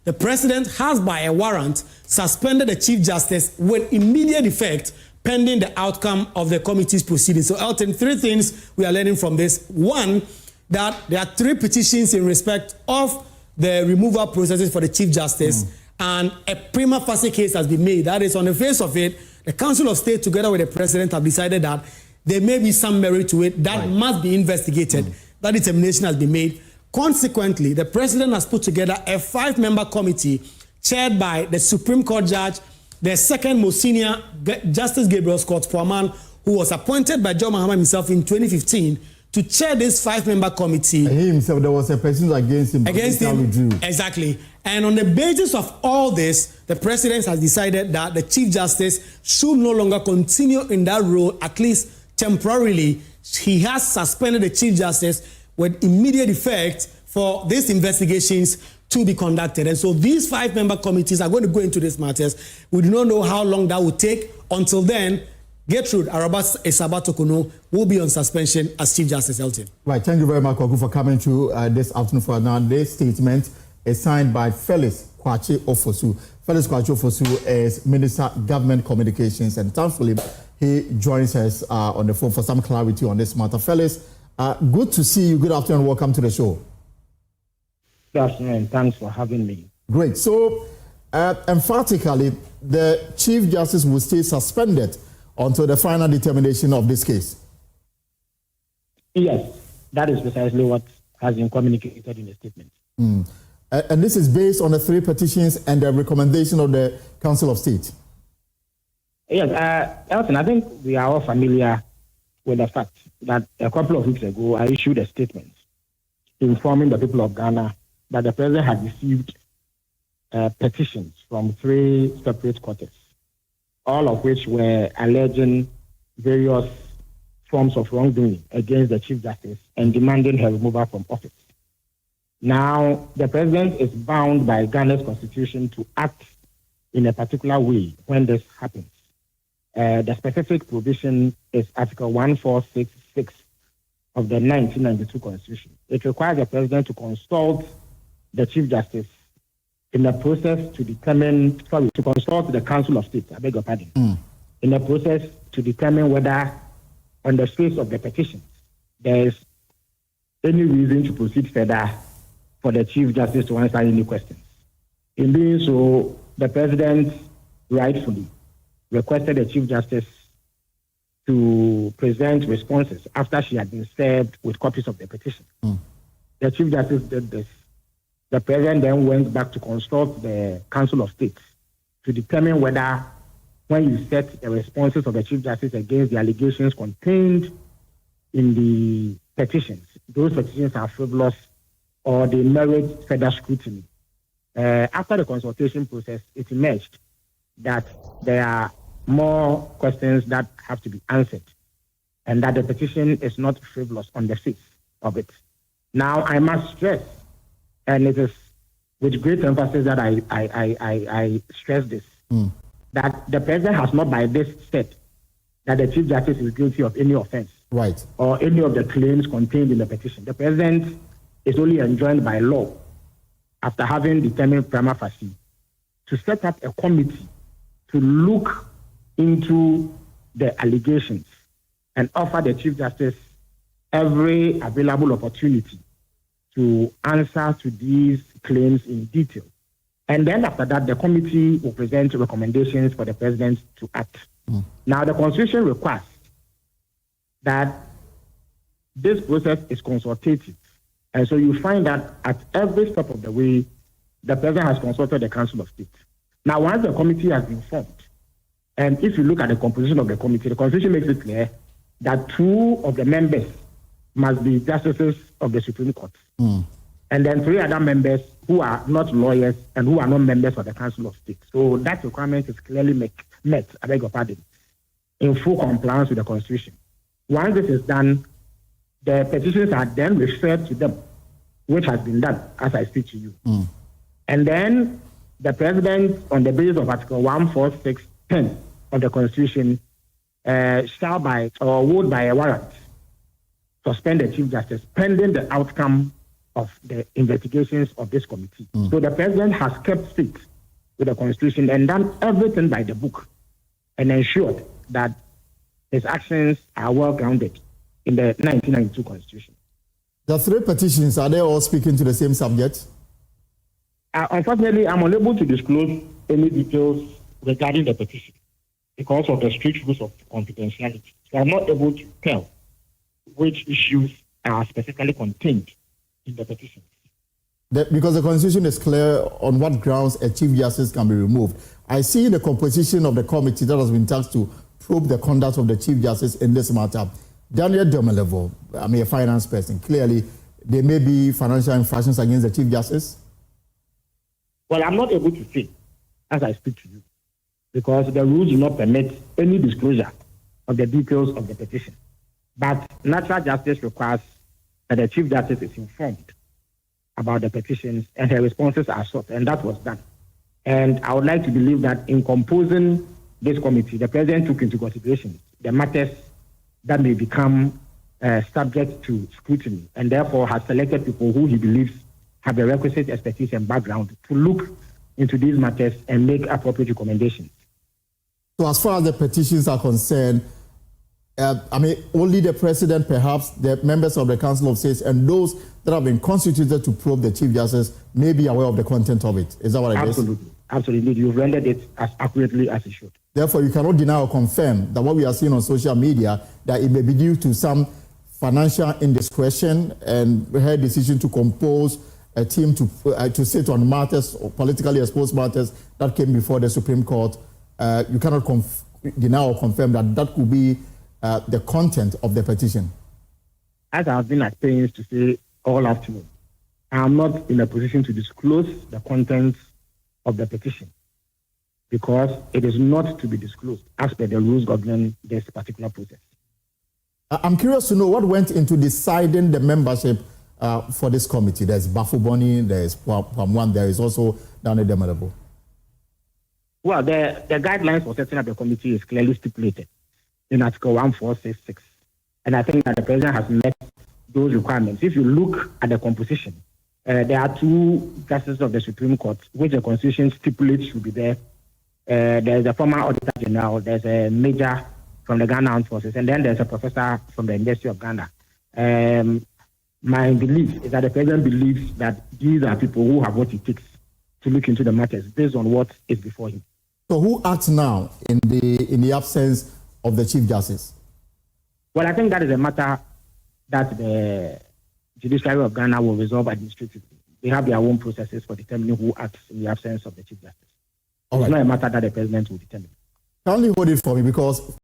the president has, by a warrant, suspended the Chief Justice with immediate effect pending the outcome of the committee's proceedings. So, Elton, 3 things we are learning from this. One, that there are 3 petitions in respect of the removal processes for the Chief Justice, and a prima facie case has been made. That is, on the face of it, the Council of State, together with the president, have decided that there may be some merit to it that must be investigated. That determination has been made. Consequently, the president has put together a 5-member committee chaired by the Supreme Court judge, the second most senior, Justice Gabriel Scott Foreman, who was appointed by John Mahama himself in 2015 to chair this 5-member committee. And he himself, there was a person against him. Exactly. And on the basis of all this, the president has decided that the Chief Justice should no longer continue in that role, at least temporarily. He has suspended the Chief Justice with immediate effect for these investigations to be conducted. And so these 5-member committees are going to go into these matters. We do not know how long that will take. Until then, Gertrude Araba-Esaba-Tokono will be on suspension as Chief Justice. Elton. Right, thank you very much, Kwaku, for coming to this afternoon for now. This statement is signed by Felix Kwakye Ofosu. Felix Kwakye Ofosu is Minister Government Communications, and thankfully he joins us on the phone for some clarity on this matter. Felix, good to see you. Good afternoon. Welcome to the show. Good afternoon. Thanks for having me. Great. So, emphatically, the Chief Justice will stay suspended until the final determination of this case. Yes, that is precisely what has been communicated in the statement. And this is based on the 3 petitions and the recommendation of the Council of State. Yes, Elton, I think we are all familiar with the fact that a couple of weeks ago I issued a statement informing the people of Ghana that the president had received petitions from 3 separate quarters, all of which were alleging various forms of wrongdoing against the Chief Justice and demanding her removal from office. Now, the president is bound by Ghana's constitution to act in a particular way when this happens. The specific provision is Article 1466 of the 1992 Constitution. It requires the president to consult the Chief Justice in the process to consult the Council of State, I beg your pardon, in the process to determine whether, on the face of the petitions, there is any reason to proceed further for the Chief Justice to answer any questions. In doing so, the president rightfully requested the Chief Justice to present responses after she had been served with copies of the petition. The Chief Justice did this. The president then went back to consult the Council of State to determine whether, when you set the responses of the Chief Justice against the allegations contained in the petitions, those petitions are frivolous or they merit further scrutiny. After the consultation process, it emerged that there are more questions that have to be answered and that the petition is not frivolous on the face of it. Now, I must stress, and it is with great emphasis that I stress this, that the president has not by this said that the Chief Justice is guilty of any offense, right, or any of the claims contained in the petition. The president is only enjoined by law, after having determined prima facie, to set up a committee to look into the allegations and offer the Chief Justice every available opportunity to answer to these claims in detail. And then after that, the committee will present recommendations for the president to act. Now, the Constitution requires that this process is consultative. And so you find that at every step of the way, the president has consulted the Council of State. Now, once the committee has been formed, and if you look at the composition of the committee, the Constitution makes it clear that 2 of the members must be justices of the Supreme Court. And then 3 other members who are not lawyers and who are not members of the Council of State. So that requirement is clearly met, I beg your pardon, in full compliance with the Constitution. Once this is done, the petitions are then referred to them, which has been done as I speak to you. And then the president, on the basis of Article 146(10) of the Constitution, shall by or would by a warrant suspend the Chief Justice pending the outcome of the investigations of this committee. So the president has kept faith with the Constitution and done everything by the book and ensured that his actions are well grounded in the 1992 Constitution. The 3 petitions, are they all speaking to the same subject? Unfortunately, I'm unable to disclose any details regarding the petition because of the strict rules of confidentiality. So I'm not able to tell which issues are specifically contained in the petition. Because the Constitution is clear on what grounds a Chief Justice can be removed. I see the composition of the committee that has been tasked to probe the conduct of the Chief Justice in this matter. Daniel Domelevo, a finance person, clearly there may be financial infractions against the Chief Justice. Well, I'm not able to say as I speak to you because the rules do not permit any disclosure of the details of the petition. But natural justice requires that the Chief Justice is informed about the petitions and her responses are sought, and that was done. And I would like to believe that in composing this committee, the President took into consideration the matters that may become subject to scrutiny, and therefore has selected people who he believes have the requisite expertise and background to look into these matters and make appropriate recommendations. So as far as the petitions are concerned, only the President, perhaps the members of the Council of States and those that have been constituted to probe the Chief Justice may be aware of the content of it. Is that what it is? Absolutely. You've rendered it as accurately as it should. Therefore, you cannot deny or confirm that what we are seeing on social media, that it may be due to some financial indiscretion and her decision to compose a team to sit on matters, or politically exposed matters that came before the Supreme Court. You cannot deny or confirm that that could be the content of the petition. As I have been at pains to say all afternoon, I am not in a position to disclose the contents of the petition because it is not to be disclosed as per the rules governing this particular process. I'm curious to know what went into deciding the membership for this committee. There's Bafuboni, there's Pamwan, there is also Daniel Domelevo. Well, the guidelines for setting up the committee is clearly stipulated in Article 1466. And I think that the President has met those requirements. If you look at the composition, there are 2 justices of the Supreme Court, which the Constitution stipulates should be there. There's a former Auditor General, there's a major from the Ghana Armed Forces, and then there's a professor from the University of Ghana. My belief is that the President believes that these are people who have what it takes to look into the matters based on what is before him. So who acts now in the absence of the Chief Justice? Well, I think that is a matter that the Judiciary of Ghana will resolve administratively. They have their own processes for determining who acts in the absence of the Chief Justice. It's not a matter that the President will determine. Kindly hold it for me because